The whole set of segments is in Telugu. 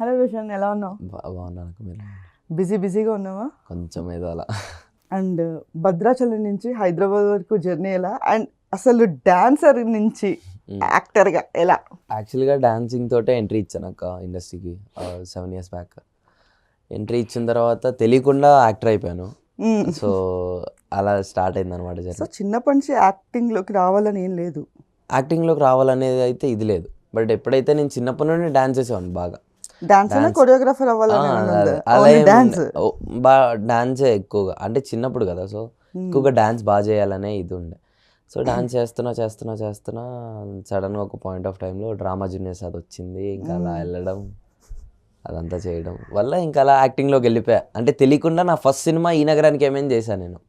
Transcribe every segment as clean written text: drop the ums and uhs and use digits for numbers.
హలో రోషన్, ఎలా ఉన్నావు? బాగున్నాను. మీరు బిజీగా ఉన్నావా? కొంచెం ఏదో అలా. అండ్ భద్రాచలం నుంచి హైదరాబాద్ వరకు జర్నీ ఎలా? అండ్ అసలు డాన్సర్ నుంచి యాక్టర్గా ఎలా? యాక్చువల్గా డాన్సింగ్ తోటే ఎంట్రీ ఇచ్చాను అక్క ఇండస్ట్రీకి 7 years బ్యాక్. ఎంట్రీ ఇచ్చిన తర్వాత తెలియకుండా యాక్టర్ అయిపోయాను. సో అలా స్టార్ట్ అయింది అనమాట సో జర్నీ. చిన్నప్పటి నుంచి యాక్టింగ్లోకి రావాలని ఏం లేదు. యాక్టింగ్లోకి రావాలనేది అయితే ఇది లేదు. బట్ ఎప్పుడైతే నేను చిన్నప్పటి నుండి డాన్స్ చేసేవాడిని బాగా. డాన్స్ కొరియోగ్రాఫర్ అవ్వాలని అలా డాన్స్ బాగా డాన్సే ఎక్కువగా, అంటే చిన్నప్పుడు కదా, సో ఎక్కువగా డాన్స్ బాగా చేయాలనే ఇది ఉండే. సో డాన్స్ చేస్తున్నా సడన్గా ఒక పాయింట్ ఆఫ్ టైంలో డ్రామా జూనియర్స్ అది వచ్చింది. ఇంకా అలా వెళ్ళడం, అదంతా చేయడం వల్ల ఇంకా అలా యాక్టింగ్లోకి వెళ్ళిపోయా. అంటే తెలియకుండా నా ఫస్ట్ సినిమా ఈ నగరానికి ఏమైనా చేశాను నేను.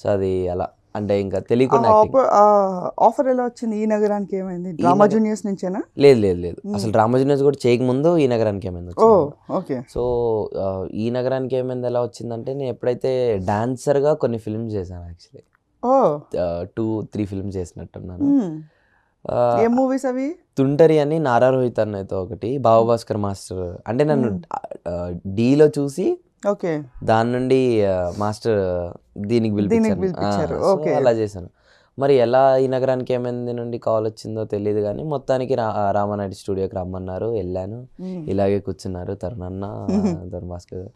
సో అది అలా, అంటే ఇంకా తెలియకుండా ఆఫర్ ఎలా వచ్చింది? ఈ నగరానికి ఏమైంది? డ్రామా జూనియర్స్ నుంచేనా? లేదు, అసలు డ్రామా జూనియర్స్ కూడా చేయకముందు ఈ నగరానికి ఏమైంది ఓకే. సో ఈ నగరానికి ఏమైంది ఎలా వచ్చిందంటే, నేను ఎప్పుడైతే డాన్సర్గా కొన్ని ఫిల్మ్స్ చేశాను. యాక్చువల్లీ 2-3 ఫిల్మ్స్ చేసినట్టున్నాను. ఏ మూవీస్ అవి? తుంటరి అని నారా రోహిత్ అన్నతో ఒకటి, బాబుభాస్కర్ మాస్టర్ అంటే నన్ను డీలో చూసి ఓకే దాని నుండి మాస్టర్ దీనికి పిలిపించారు. అలా చేశాను. మరి ఎలా ఈ నగరానికి ఏమైంది నుండి కాల్ వచ్చిందో తెలియదు, కానీ మొత్తానికి రామానాయుడు స్టూడియోకి రమ్మన్నారు. వెళ్ళాను. ఇలాగే కూర్చున్నారు తరుణ్ భాస్కర్.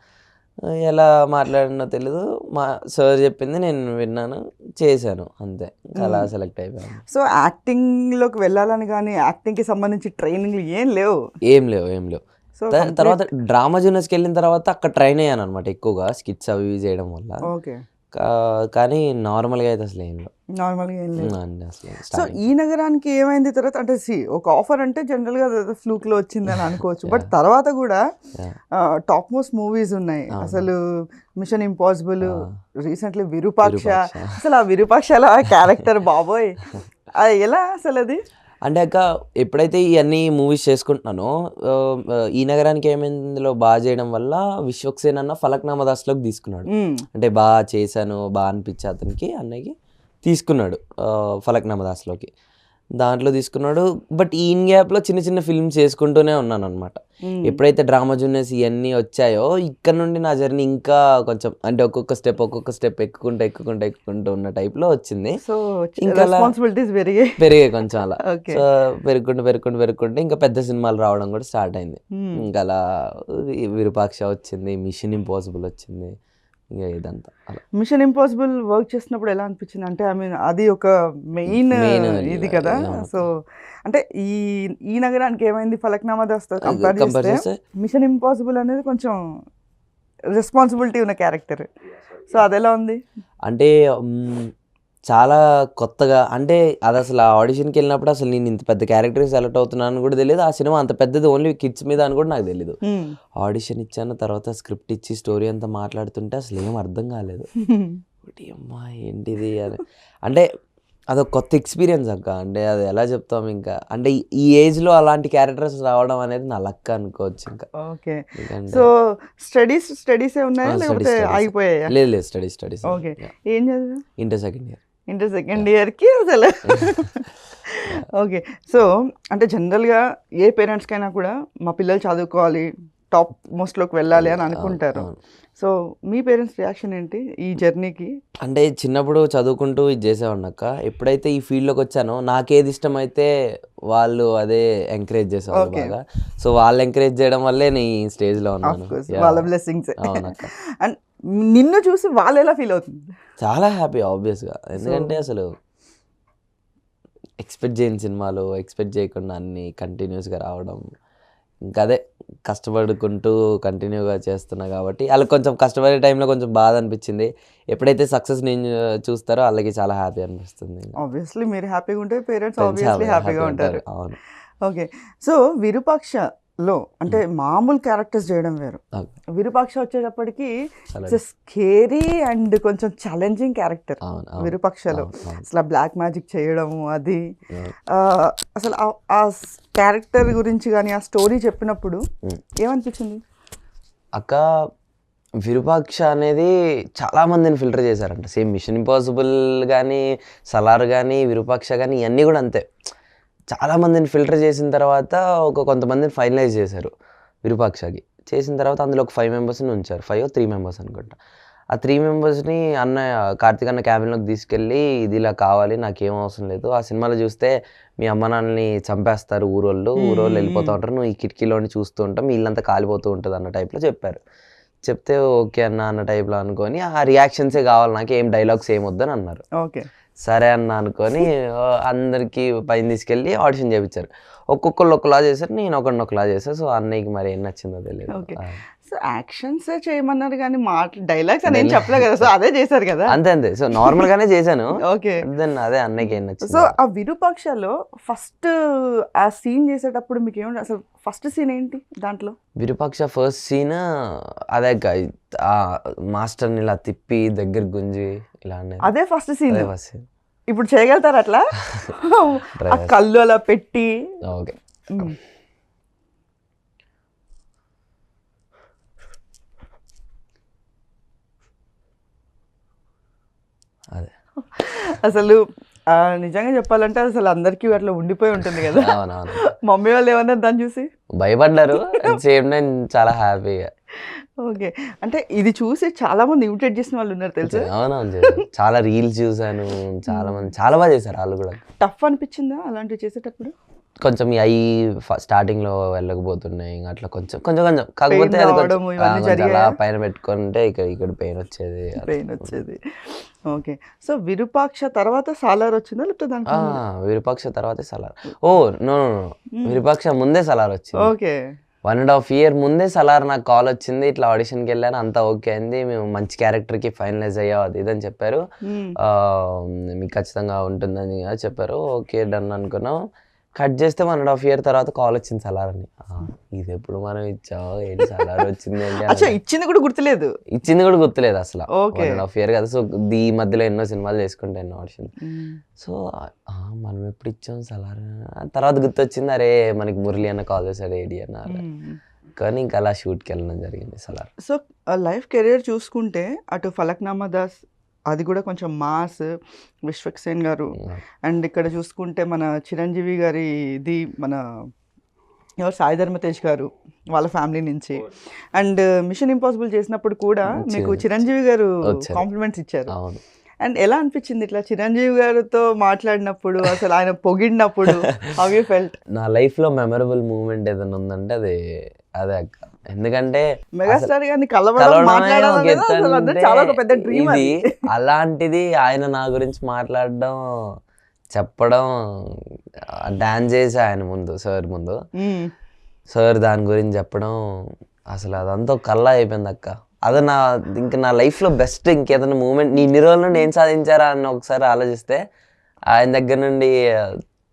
ఎలా మాట్లాడినో తెలీదు, మా సార్ చెప్పింది నేను విన్నాను, చేశాను, అంతే. అలా సెలెక్ట్ అయిపోయాను. సో యాక్టింగ్లోకి వెళ్ళాలని కానీ యాక్టింగ్కి సంబంధించి ట్రైనింగ్లు ఏం లేవు. తర్వాత డ్రామా జూనియర్స్కి వెళ్ళిన తర్వాత అక్కడ ట్రైన్ అయ్యాను అనమాట ఎక్కువగా, స్కిట్స్ అవి చేయడం వల్ల. ఓకే. కానీ నార్మల్గా అయితే అసలు ఏం లేదు. సో ఈ నగరానికి ఏమైంది తర్వాత? అంటే ఒక ఆఫర్ అంటే జనరల్గా ఫ్లూక్లో వచ్చిందని అనుకోవచ్చు, బట్ తర్వాత కూడా టాప్ మోస్ట్ మూవీస్ ఉన్నాయి. అసలు మిషన్ ఇంపాసిబుల్, రీసెంట్లీ విరూపాక్ష. అసలు ఆ విరూపాక్షలో ఆ క్యారెక్టర్ బాబోయ్, అది ఎలా అసలు? అది అంటే అక్క ఎప్పుడైతే ఇవన్నీ మూవీస్ చేసుకుంటున్నానో, ఈ నగరానికి ఏమైందిలో బాగా చేయడం వల్ల విశ్వక్సేన్ అన్న ఫలక్నామా దాస్లోకి తీసుకున్నాడు. అంటే బాగా చేశాను, బాగా అనిపించి అతనికి అన్నయ్యకి తీసుకున్నాడు ఫలక్నామా దాస్లోకి. దాంట్లో తీసుకున్నాడు. బట్ ఈ గ్యాప్లో చిన్న ఫిల్మ్స్ చేసుకుంటూనే ఉన్నాను అనమాట. ఎప్పుడైతే డ్రామా జూనియర్స్ ఇవన్నీ వచ్చాయో ఇక్కడ నుండి నా జర్నీ ఇంకా కొంచెం, అంటే ఒక్కొక్క స్టెప్ ఎక్కుకుంటూ ఉన్న టైప్లో వచ్చింది. సో ఇంకా పెరిగాయి కొంచెం అలా. సో పెరుగుకుంటూ ఇంకా పెద్ద సినిమాలు రావడం కూడా స్టార్ట్ అయింది. ఇంకా అలా విరూపాక్ష వచ్చింది, మిషన్ ఇంపాసిబుల్ వచ్చింది, ఇంకా ఇదంతా అలా. మిషన్ ఇంపాసిబుల్ వర్క్ చేసినప్పుడు ఎలా అనిపించింది? అంటే ఐ మీన్ అది ఒక మెయిన్ ఇది కదా. సో అంటే ఈ నగరానికి ఏమైంది ఫలక్నామా దాస్తో కంపేర్ చేస్తే మిషన్ ఇంపాసిబుల్ అనేది కొంచెం రెస్పాన్సిబిలిటీ ఉన్న క్యారెక్టర్. సో అది ఎలా ఉంది? అంటే చాలా కొత్తగా, అంటే అది అసలు ఆ ఆడిషన్కి వెళ్ళినప్పుడు అసలు నేను ఇంత పెద్ద క్యారెక్టర్ సెలెక్ట్ అవుతున్నాను కూడా తెలియదు. ఆ సినిమా అంత పెద్దది ఓన్లీ కిడ్స్ మీద అని కూడా నాకు తెలియదు. ఆడిషన్ ఇచ్చాను, తర్వాత స్క్రిప్ట్ ఇచ్చి స్టోరీ అంతా మాట్లాడుతుంటే అసలు ఏం అర్థం కాలేదు. అమ్మా ఏంటిది అని, అంటే అదొక కొత్త ఎక్స్పీరియన్స్ అక్క. అంటే అది ఎలా చెప్తాం ఇంకా, అంటే ఈ ఏజ్లో అలాంటి క్యారెక్టర్స్ రావడం అనేది నా లక్ అనుకోవచ్చు. ఇంకా ఓకే. సో స్టడీస్ ఉన్నాయా లేకపోతే అయిపోయాయా? లేదు, స్టడీస్. ఓకే. ఏం చదివా? ఇంటర్ సెకండ్ ఇయర్కి అసలు. ఓకే. సో అంటే జనరల్గా ఏ పేరెంట్స్కైనా కూడా మా పిల్లలు చదువుకోవాలి, టాప్ మోస్ట్లోకి వెళ్ళాలి అని అనుకుంటారు. సో మీ పేరెంట్స్ రియాక్షన్ ఏంటి ఈ జర్నీకి? అంటే చిన్నప్పుడు చదువుకుంటూ ఇది చేసేవాడినక్క. ఎప్పుడైతే ఈ ఫీల్డ్లోకి వచ్చానో నాకేది ఇష్టమైతే వాళ్ళు అదే ఎంకరేజ్ చేసేవాళ్ళు బాగా. సో వాళ్ళు ఎంకరేజ్ చేయడం వల్లే నేను ఈ స్టేజ్లో ఉన్నాను. వాళ్ళ బ్లెస్సింగ్స్. అవునక్క. అండ్ నిన్ను చూసి వాళ్ళు ఎలా ఫీల్ అవుతుంది? చాలా హ్యాపీ ఆబ్వియస్గా. ఎందుకంటే అసలు ఎక్స్పెక్ట్ చేయని సినిమాలు, ఎక్స్పెక్ట్ చేయకుండా అన్ని కంటిన్యూస్గా రావడం, ఇంకా అదే కష్టపడుకుంటూ కంటిన్యూగా చేస్తున్నా కాబట్టి వాళ్ళకి కొంచెం కష్టపడే టైంలో కొంచెం బాధ అనిపించింది. ఎప్పుడైతే సక్సెస్ నేను చూస్తారో వాళ్ళకి చాలా హ్యాపీ అనిపిస్తుంది. ఆబ్వియస్లీ మీరు హ్యాపీగా ఉంటే పేరెంట్స్ ఆబ్వియస్లీ హ్యాపీగా ఉంటారు. అవును. ఓకే. సో విరూపాక్షలో అంటే మామూలు క్యారెక్టర్స్ చేయడం వేరు, విరూపాక్ష వచ్చేటప్పటికి స్కేరీ అండ్ కొంచెం ఛాలెంజింగ్ క్యారెక్టర్ విరూపాక్షలో. అసలు బ్లాక్ మ్యాజిక్ చేయడము అది, అసలు ఆ క్యారెక్టర్ గురించి కానీ ఆ స్టోరీ చెప్పినప్పుడు ఏమనిపించింది అక్క? విరూపాక్ష అనేది చాలా మందిని ఫిల్టర్ చేశారంట. సేమ్ మిషన్ ఇంపాసిబుల్ కానీ, సలార్ కానీ, విరూపాక్ష కానీ ఇవన్నీ కూడా అంతే. చాలామందిని ఫిల్టర్ చేసిన తర్వాత కొంతమందిని ఫైనలైజ్ చేశారు. విరూపాక్షకి. చేసిన తర్వాత అందులో ఒక 5 మెంబర్స్‌ని ఉంచారు. 5 3 మెంబర్స్ అనుకుంటా. ఆ 3 మెంబర్స్‌ని అన్నయ్య కార్తీక్ అన్న క్యాబిన్‌లోకి తీసుకెళ్ళి ఇది ఇలా కావాలి, నాకేం అవసరం లేదు. ఆ సినిమాలో చూస్తే మీ అమ్మ నాన్నని చంపేస్తారు ఊరోళ్ళు వెళ్ళిపోతూ ఉంటారు. నువ్వు ఈ కిటికీలోని చూస్తూ ఉంటావు. మీ ఇల్లంతా కాలిపోతూ ఉంటది అన్న టైప్‌లో చెప్పారు. చెప్తే ఓకే అన్న టైప్‌లో అనుకోని ఆ రియాక్షన్సే కావాలి నాకు, ఏం డైలాగ్స్ ఏం వద్దని అన్నారు. ఓకే. సరే అన్న అనుకోని అందరికి పైన తీసుకెళ్ళి ఆడిషన్ చేయించారు. ఒక్కొక్కళ్ళు ఒకలా చేశారు, నేను ఒకలా చేశాను. సో అన్నయ్యకి మరి ఏం నచ్చిందో తెలియదు. ఓకే. సో యాక్షన్సే చేయమన్నారు కానీ డైలాగ్స్ అని ఏం చెప్పలేదు కదా, సో అదే చేశారు కదా. అంతే. సో నార్మల్ గానే చేశాను. ఓకే. దెన్ అదే అన్నయ్యకి ఏం నచ్చింది. సో ఆ విరూపాక్షలో ఫస్ట్ ఆ సీన్ చేసేటప్పుడు మీకు ఏమంటే అసలు ఫస్ట్ సీన్ ఏంటి దాంట్లో? విరూపాక్ష ఫస్ట్ సీన్ అదే మాస్టర్ని ఇలా తిప్పి దగ్గర గుంజి ఇలా అనేది. అదే ఫస్ట్ సీన్. అదే ఫస్ట్ సీన్. ఇప్పుడు చేయగలుగుతారు అట్లా? ఆ కళ్ళు అలా పెట్టి. ఓకే. అదే అసలు నిజంగా చెప్పాలంటే అసలు అందరికీ అట్లా ఉండిపోయి ఉంటుంది కదా. అవునవును. మమ్మీ వాళ్ళు ఏమన్నారు దాన్ని చూసి? భయపడ్డారు. సేమ్ టైం చాలా హ్యాపీగా. ఓకే. అంటే ఇది చూసి చాలా మంది ఇమిటేట్ చేసిన వాళ్ళు ఉన్నారు తెలుసా? అవునవును. చాలా రీల్స్ చూసాను. చాలా మంది చాలా బాగా చేశారు వాళ్ళు కూడా. టఫ్ అనిపించిందా అలాంటివి చేసేటప్పుడు? కొంచెం అవి స్టార్టింగ్ లో వెళ్ళకపోతున్నాయి, అట్లా కొంచెం కాకపోతే అలా పైన పెట్టుకుంటే ఇక్కడ పెయిన్ వచ్చేది. ఓకే. సో విరూపాక్ష తర్వాత సాలార్ వచ్చిందా లేకపోతే దానికి? విరూపాక్ష తర్వాత సలార్. ఓ నో, విరూపాక్ష ముందే సలార్ వచ్చింది. ఓకే. 1.5 year ముందే సలార్ నాకు కాల్ వచ్చింది. ఇట్లా ఆడిషన్కి వెళ్ళాను, అంతా ఓకే అయింది, మేము మంచి క్యారెక్టర్కి ఫైనలైజ్ అయ్యాం అది ఇదని చెప్పారు. మీకు ఖచ్చితంగా ఉంటుందని చెప్పారు. ఓకే డన్ అనుకున్నాం. కట్ చేస్తే 1.5 year తర్వాత కాల్ వచ్చింది సలార్ అని. ఇది ఎప్పుడు మనం ఇచ్చావు, ఏంటి సలార్ వచ్చింది అంటే ఇచ్చింది కూడా గుర్తులేదు అసలు. 1.5 year కదా. సో ఈ మధ్యలో ఎన్నో సినిమాలు చేసుకుంటే ఎన్నో ఆడిషన్. సో మనం ఎప్పుడు ఇచ్చాం సలార్ తర్వాత గుర్తొచ్చింది, అరే మనకి మురళి అన్న కాల్ చేశాడు ఏడి అన్నారు. కానీ ఇంకా అలా షూట్కి వెళ్ళడం జరిగింది సలార్. సో లైఫ్ కెరియర్ చూసుకుంటే అటు ఫలక్నామా దాస్ అది కూడా కొంచెం మాస్, విశ్వక్సేన్ గారు, అండ్ ఇక్కడ చూసుకుంటే మన చిరంజీవి గారి ఇది మన సాయి ధర్మ తేజ్ గారు వాళ్ళ ఫ్యామిలీ నుంచి, అండ్ మిషన్ ఇంపాసిబుల్ చేసినప్పుడు కూడా మీకు చిరంజీవి గారు కాంప్లిమెంట్స్ ఇచ్చారు. అండ్ ఎలా అనిపించింది ఇట్లా చిరంజీవి గారితో మాట్లాడినప్పుడు, అసలు ఆయన పొగిడినప్పుడు? How you felt? నా లైఫ్లో మెమరబుల్ మూమెంట్ ఏదైనా ఉందంటే అదే అక్క. ఎందుకంటే మెగాస్టార్ గారిని చాలా పెద్ద డ్రీమ్ అది. అలాంటిది ఆయన నా గురించి మాట్లాడడం, చెప్పడం, డాన్స్ చేసి ఆయన ముందు సార్ దాని గురించి చెప్పడం, అసలు అదంతా కల్లా అయిపోయింది అక్క. అదే ఇంకా నా లైఫ్లో బెస్ట్ ఇంకేదైనా మూమెంట్ ఇన్ని రోజుల నుండి ఏం సాధించారా అని ఒకసారి ఆలోచిస్తే ఆయన దగ్గర నుండి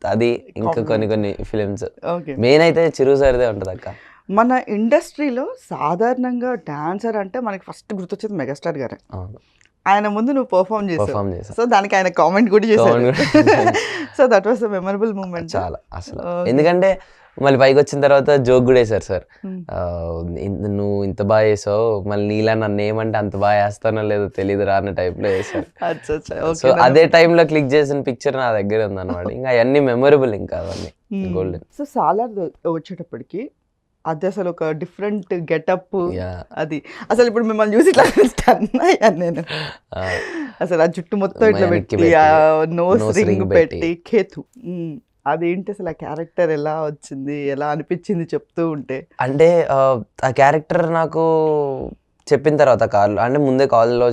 అది ఇంకా కొన్ని ఫిలిమ్స్ మెయిన్ అయితే చిరు సార్దే ఉంటుంది అక్క. మన ఇండస్ట్రీలో సాధారణంగా డాన్సర్ అంటే మనకి ఫస్ట్ గుర్తొచ్చేది మెగాస్టార్ గారే. ఆయన ముందు నువ్వు పర్ఫామ్ చేసావు, సో దానికి ఆయన కామెంట్ కూడా చేశాడు. So that was the memorable moment చాలా అసలు. ఎందుకంటే మళ్ళీ పైకి వచ్చిన తర్వాత జోక్ కూడా వేశారు సార్, నువ్వు ఇంత బాగా చేసావు, మళ్ళీ నీలా నన్ను ఏమంటే అంత బాగా వేస్తానో లేదో తెలియదు రా అన్న టైప్లో వేశారు. సో అదే టైంలో క్లిక్ చేసిన పిక్చర్ నా దగ్గర ఉందన్నమాట. ఇంకా అవన్నీ మెమరబుల్, ఇంకా అవన్నీ గోల్డెన్. సో సాలార్ వచ్చేటప్పటికి అది అసలు ఒక డిఫరెంట్ గెటప్. అది అసలు ఇప్పుడు మిమ్మల్ని చూసి ఇట్లా నేను అసలు ఆ జుట్టు మొత్తం ఇట్లా పెట్టి, ఆ నోస్ రింగ్ పెట్టి ఖేతు, అదేంటి అసలు ఆ క్యారెక్టర్ ఎలా వచ్చింది, ఎలా అనిపించింది చెప్తూ ఉంటే? అంటే ఆ క్యారెక్టర్ నాకు చెప్పిన తర్వాత కార్లో, అంటే ముందే కాల్లో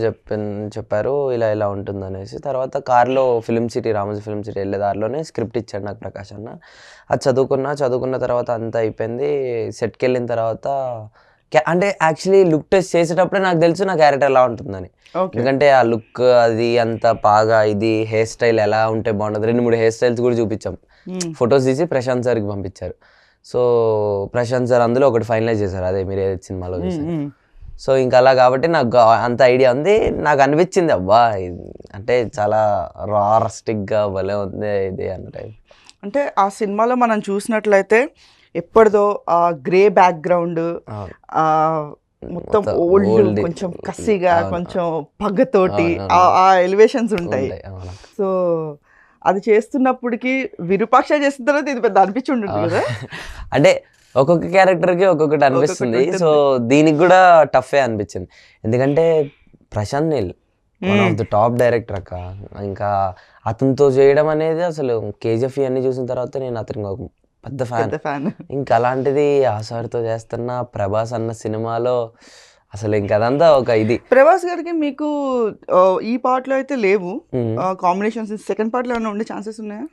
చెప్పారు ఇలా ఉంటుంది అనేసి. తర్వాత కార్లో film city, Ramoji film city వెళ్ళే దారిలోనే స్క్రిప్ట్ ఇచ్చాడు నాకు ప్రకాష్ అన్న. అది చదువుకున్న తర్వాత అంతా అయిపోయింది. సెట్కి వెళ్ళిన తర్వాత అంటే యాక్చువల్లీ లుక్ టెస్ట్ చేసేటప్పుడే నాకు తెలుసు నా క్యారెక్టర్ ఎలా ఉంటుందని. ఎందుకంటే ఆ లుక్ అది అంత బాగా, ఇది హెయిర్ స్టైల్ ఎలా ఉంటే బాగుంటుంది, 2-3 హెయిర్ స్టైల్స్ కూడా చూపించాం, ఫొటోస్ తీసి ప్రశాంత్ సార్కి పంపించారు. సో ప్రశాంత్ సార్ అందులో ఒకటి ఫైనలైజ్ చేశారు, అదే మీరు ఏదైతే సినిమాలో చూసారు. సో ఇంకా అలా కాబట్టి నాకు అంత ఐడియా ఉంది. నాకు అనిపించింది అబ్బా అంటే చాలా రాస్టిక్గా భలే ఉంది ఇది అన్న టైం. అంటే ఆ సినిమాలో మనం చూసినట్లయితే ఎప్పటిదో ఆ గ్రే బ్యాక్గ్రౌండ్, మొత్తం ఓల్డ్, కొంచెం కసిగా, కొంచెం పగ్గతోటి ఆ ఎలివేషన్స్ ఉంటాయి. సో అది చేస్తున్నప్పటికి విరూపాక్ష చేసిన తర్వాత ఇది పెద్ద అనిపించి ఉంటుంది కదా. అంటే ఒక్కొక్క క్యారెక్టర్కి ఒక్కొక్కటి అనిపిస్తుంది. సో దీనికి కూడా టఫే అనిపించింది, ఎందుకంటే Prashanth Neel one of the top director అక్క. ఇంకా అతనితో చేయడం అనేది అసలు కేజీఎఫ్ అన్ని చూసిన తర్వాత నేను అతనికి ఒక పెద్ద ఫ్యాన్. ఇంకా అలాంటిది ఆ సార్తో చేస్తున్న ప్రభాస్ అన్న సినిమాలో అసలు ఇంకా అదంతా ఒక ఇది. ప్రభాస్ గారికి మీకు ఈ పార్ట్ లో అయితే లేవు కాంబినేషన్స్, సెకండ్ పార్ట్ లో ఏమైనా ఉండే ఛాన్సెస్ ఉన్నాయా?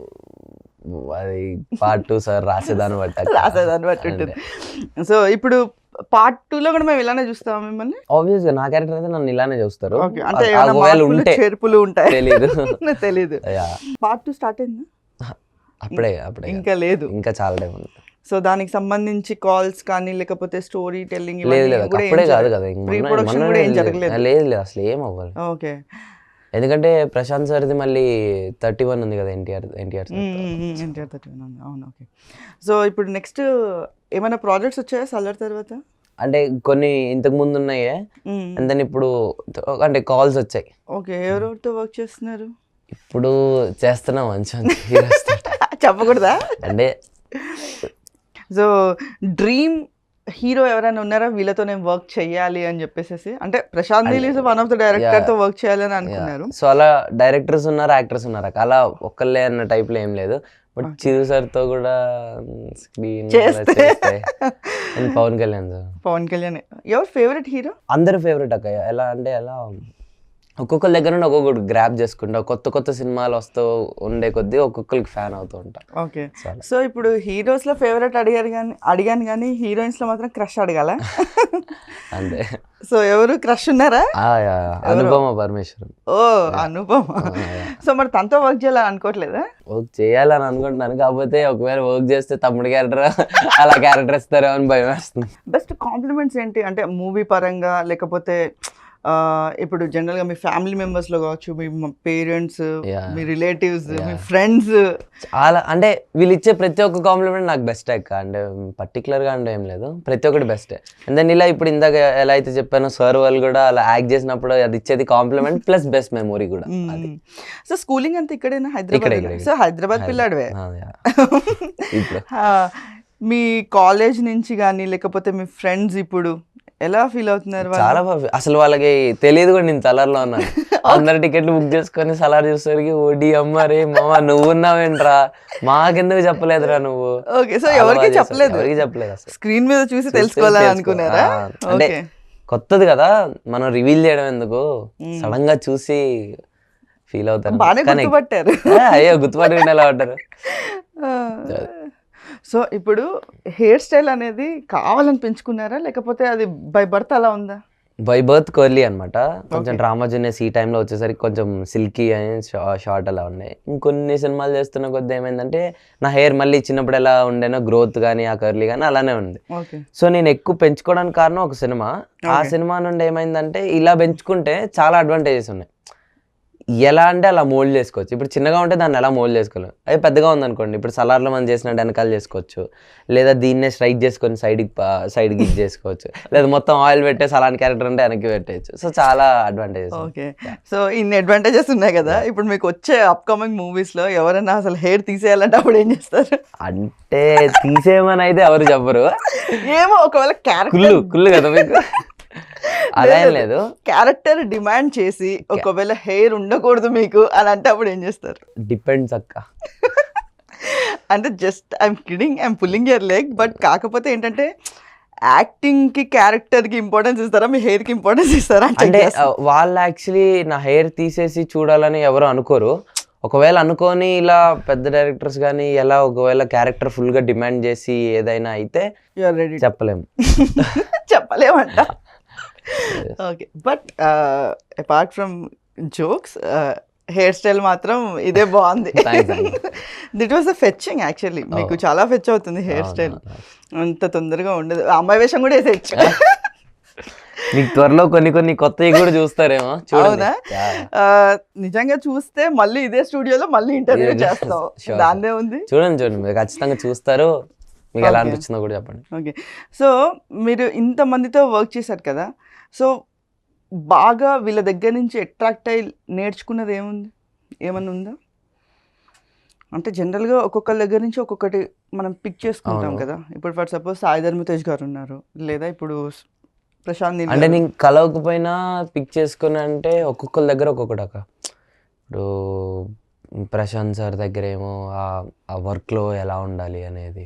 అది పార్ట్ 2 సార్ రాసేదాన్ని బట్టి ఉంటుంది. సో ఇప్పుడు పార్ట్ 2 లో కూడా మేము ఇలానే చూస్తాం మిమ్మల్ని. ఆబ్వియస్ గా నా క్యారెక్టర్ అయితే నన్ను ఇలానే చూస్తారు. అంటే ఉంటే చేర్పులు ఉంటాయి తెలీదు. పార్ట్ 2 స్టార్ట్ అయిందా? అప్పుడే ఇంకా లేదు, ఇంకా చాలా టైం ఉంది. సో దానికి సంబంధించి కాల్స్ కానీ లేకపోతే స్టోరీ టెల్లింగ్ లేదు అప్పుడే కాదు కదా, లేదు అసలు ఏం అవ్వాలి. ఓకే, ఎందుకంటే ప్రశాంత్ సార్ది మళ్ళీ 31 ఉంది కదా, ఎన్టీఆర్ 31 ఉంది. అవును, ఓకే. సో ఇప్పుడు నెక్స్ట్ ఏమైనా ప్రాజెక్ట్స్ వచ్చాయా సలార్ తర్వాత? అంటే కొన్ని ఇంతకు ముందు ఉన్నాయే, అండ్ దెన్ ఇప్పుడు అంటే కాల్స్ వచ్చాయి. ఓకే, ఎవరెవరితో వర్క్ చేస్తున్నారు ఇప్పుడు? చేస్తున్నాం మంచిగా. చెప్పకూడదా అంటే సో డ్రీమ్ హీరో ఎవరైనా ఉన్నారా వీళ్ళతో నేను వర్క్ చేయాలి అని చెప్పేసి? అంటే Prashanth Neel is one of the director తో వర్క్ చేయాలని అనుకున్నారు. సో అలా డైరెక్టర్స్ ఉన్నారు, యాక్టర్స్ ఉన్నారు, అలా ఒక్కళ్ళే అన్న టైప్ లో ఏం లేదు. బట్ చిరు సార్ తో కూడా స్క్రీన్ చేస్తే పవన్ కళ్యాణ్ ఎవరు ఫేవరెట్ హీరో? అందరు ఫేవరెట్ అక్క. ఎలా అంటే ఎలా ఒక్కొక్కరి దగ్గర నుండి ఒక్కొక్కటి గ్రాప్ చేసుకుంటా, కొత్త సినిమాలు వస్తూ ఉండే కొద్దీ ఒక్కొక్కరికి ఫ్యాన్ అవుతూ ఉంటా. ఓకే, సో ఇప్పుడు హీరోస్ లో ఫేవరెట్ అడిగాను కానీ హీరోయిన్స్ లో మాత్రం క్రష్ అడగాల అంతే. సో ఎవరు క్రష్ ఉన్నారా? అనుపమ పరమేశ్వరన్. ఓ అనుపమ. సో మరి తనతో వర్క్ చేయాలని అనుకోవట్లేదా? వర్క్ చేయాలని అనుకుంటున్నాను, కాకపోతే ఒకవేళ వర్క్ చేస్తే తమ్ముడు క్యారెక్టర్ అలా క్యారెక్టర్ ఇస్తారో అని భయం వేస్తుంది. బెస్ట్ కాంప్లిమెంట్స్ ఏంటి అంటే మూవీ పరంగా, లేకపోతే ఇప్పుడు జనరల్గా మీ ఫ్యామిలీ మెంబర్స్లో కావచ్చు, మీ పేరెంట్స్, మీ రిలేటివ్స్, మీ ఫ్రెండ్స్, చాలా అంటే వీళ్ళు ఇచ్చే ప్రతి ఒక్క కాంప్లిమెంట్ నాకు బెస్ట్ అక్క. అంటే పర్టికులర్గా అంటే ఏం లేదు, ప్రతి ఒక్కటి బెస్టే. అండ్ దెన్ ఇలా ఇప్పుడు ఇందాక ఎలా అయితే చెప్పానో సార్ వాళ్ళు కూడా అలా యాక్ట్ చేసినప్పుడు అది ఇచ్చేది కాంప్లిమెంట్ ప్లస్ బెస్ట్ మెమొరీ కూడా. సో స్కూలింగ్ అంతా ఇక్కడేనా? హైదరాబాద్. సో హైదరాబాద్ పిల్లాడివే. మీ కాలేజ్ నుంచి కానీ లేకపోతే మీ ఫ్రెండ్స్ ఇప్పుడు ఎలా ఫీల్ అవుతున్నారు? చాలా అసలు వాళ్ళకి తెలియదు కూడా నేను సలార్లో ఉన్నాను. అందరు టికెట్లు బుక్ చేసుకొని సలార్ చూసేసరికి ఓడి అమ్మారే మామ నువ్వు ఉన్నావేంట్రా, మాకెందుకు చెప్పలేదురా నువ్వు? ఓకే, సో ఎవరికి చెప్పలేదు అసలు. స్క్రీన్ మీద చూసి తెలుసుకోవాలని అనుకున్నారా? అంటే కొత్తది కదా, మనం రివీల్ చేయడం ఎందుకు, సడన్ గా చూసి ఫీల్ అవుతారు. బాగానే గుర్తుపట్టారు. అయ్యో గుర్తుపట్టి ఎలా ఉంటారు. సో ఇప్పుడు హెయిర్ స్టైల్ అనేది కావాలని పెంచుకున్నారా లేకపోతే అది బై బర్త్ అలా ఉందా? బై బర్త్ కర్లీ అనమాట. కొంచెం డ్రామా జూనియర్స్ ఈ టైంలో వచ్చేసరికి కొంచెం సిల్కీ అని షార్ట్ అలా ఉన్నాయి. ఇంకొన్ని సినిమాలు చేస్తున్న కొద్ది ఏమైందంటే నా హెయిర్ మళ్ళీ చిన్నప్పుడు ఎలా ఉండేనో గ్రోత్ కానీ ఆ కర్లీ కానీ అలానే ఉంది. సో నేను ఎక్కువ పెంచుకోవడానికి కారణం ఒక సినిమా. ఆ సినిమా నుండి ఏమైందంటే ఇలా పెంచుకుంటే చాలా అడ్వాంటేజెస్ ఉన్నాయి. ఎలా అంటే అలా మోల్డ్ చేసుకోవచ్చు. ఇప్పుడు చిన్నగా ఉంటే దాన్ని ఎలా మోల్డ్ చేసుకోలేము. అది పెద్దగా ఉందనుకోండి, ఇప్పుడు సలార్లో మనం చేసినట్టు వెనకాల చేసుకోవచ్చు, లేదా దీన్నే స్ట్రైట్ చేసుకొని సైడ్కి ఇది చేసుకోవచ్చు, లేదా మొత్తం ఆయిల్ పెట్టేసి అలాంటి క్యారెక్టర్ అంటే వెనక్కి పెట్టేయచ్చు. సో చాలా అడ్వాంటేజెస్. ఓకే, సో ఇన్ని అడ్వాంటేజెస్ ఉన్నాయి కదా. ఇప్పుడు మీకు వచ్చే అప్కమింగ్ మూవీస్లో ఎవరైనా అసలు హెయిర్ తీసేయాలంటే అప్పుడు ఏం చేస్తారు? అంటే తీసేయమని అయితే ఎవరు చెప్పరు. ఏమో ఒకవేళ క్యారెక్టర్ కుళ్ళు కదా మీకు అలా ఏం లేదు, క్యారెక్టర్ డిమాండ్ చేసి ఒకవేళ హెయిర్ ఉండకూడదు మీకు అని అంటే అప్పుడు ఏం చేస్తారు? డిపెండ్స్ అక్క. అంటే just I'm kidding, I'm pulling your leg. But కాకపోతే ఏంటంటే యాక్టింగ్ కి క్యారెక్టర్ కి ఇంపార్టెన్స్ ఇస్తారా, మీ హెయిర్ కి ఇంపార్టెన్స్ ఇస్తారా? అంటే వాళ్ళు యాక్చువల్లీ నా హెయిర్ తీసేసి చూడాలని ఎవరు అనుకోరు. ఒకవేళ అనుకోని ఇలా పెద్ద డైరెక్టర్స్ కానీ ఎలా ఒకవేళ క్యారెక్టర్ ఫుల్ గా డిమాండ్ చేసి ఏదైనా అయితే చెప్పలేమంట. Okay, but apart from jokes hair style మాత్రం ఇదే బాగుంది. That was a fetching actually. మీకు చాలా ఫెచ్ అవుతుంది హెయిర్ స్టైల్, అంత తొందరగా ఉండదు. అమ్మాయి వేషం కూడా వేసేయచ్చు. మీకు త్వరలో కొన్ని కొత్తవి కూడా చూస్తారేమో. అవునా? నిజంగా చూస్తే మళ్ళీ ఇదే స్టూడియోలో మళ్ళీ ఇంటర్వ్యూ చేస్తాం, దాన్నే ఉంది. చూడండి మీరు ఖచ్చితంగా చూస్తారు. మీకు ఎలా అనిపించిందో కూడా చెప్పండి. ఓకే, సో మీరు ఇంతమందితో వర్క్ చేశారు కదా, సో బాగా వీళ్ళ దగ్గర నుంచి అట్రాక్ట్ అయ్యి నేర్చుకున్నది ఏమన్నా ఉందా? అంటే జనరల్గా ఒక్కొక్కరి దగ్గర నుంచి ఒక్కొక్కటి మనం పిక్ చేసుకుంటాం కదా. ఇప్పుడు ఫర్ సపోజ్ సాయి ధర్మ తేజ్ గారు ఉన్నారు, లేదా ఇప్పుడు ప్రశాంత్ నీల్ అంటే గారు. నేను కలవకపోయినా పిక్ చేసుకుని అంటే ఒక్కొక్కరి దగ్గర ఒక్కొక్కటి అక్క. ఇప్పుడు ప్రశాంత్ సార్ దగ్గర ఏమో ఆ వర్క్లో ఎలా ఉండాలి అనేది,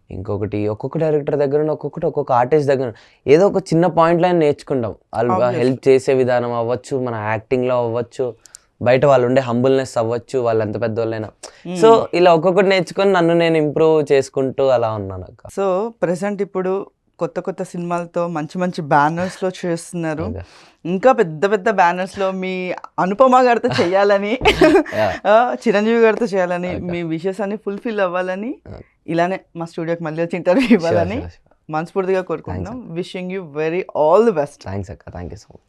ఇంకొకటి ఒక్కొక్క డైరెక్టర్ దగ్గర ఒక్కొక్కటి ఒక్కొక్క ఆర్టిస్ట్ దగ్గర ఏదో ఒక చిన్న పాయింట్లో నేర్చుకుంటాం. వాళ్ళు Obviously. హెల్ప్ చేసే విధానం అవ్వచ్చు, మన యాక్టింగ్లో అవ్వచ్చు, బయట వాళ్ళు ఉండే హంబుల్నెస్ అవ్వచ్చు, వాళ్ళు ఎంత పెద్దవాళ్ళైనా. సో ఇలా ఒక్కొక్కటి నేర్చుకొని నన్ను నేను ఇంప్రూవ్ చేసుకుంటూ అలా ఉన్నాను అక్క. సో ప్రెసెంట్ ఇప్పుడు కొత్త కొత్త సినిమాలతో మంచి మంచి బ్యానర్స్లో చేస్తున్నారు. అదే. ఇంకా పెద్ద పెద్ద బ్యానర్స్లో మీ అనుపమ గారితో చేయాలని, చిరంజీవి గారితో చేయాలని, మీ విషెస్ అన్ని ఫుల్ఫిల్ అవ్వాలని, ఇలానే మా స్టూడియోకి మళ్ళీ వచ్చి ఇంటర్వ్యూ ఇవ్వాలని మనస్ఫూర్తిగా కోరుకుంటున్నాం. Wishing you very all the best. Thanks అక్క, థ్యాంక్ యూ సో మచ్.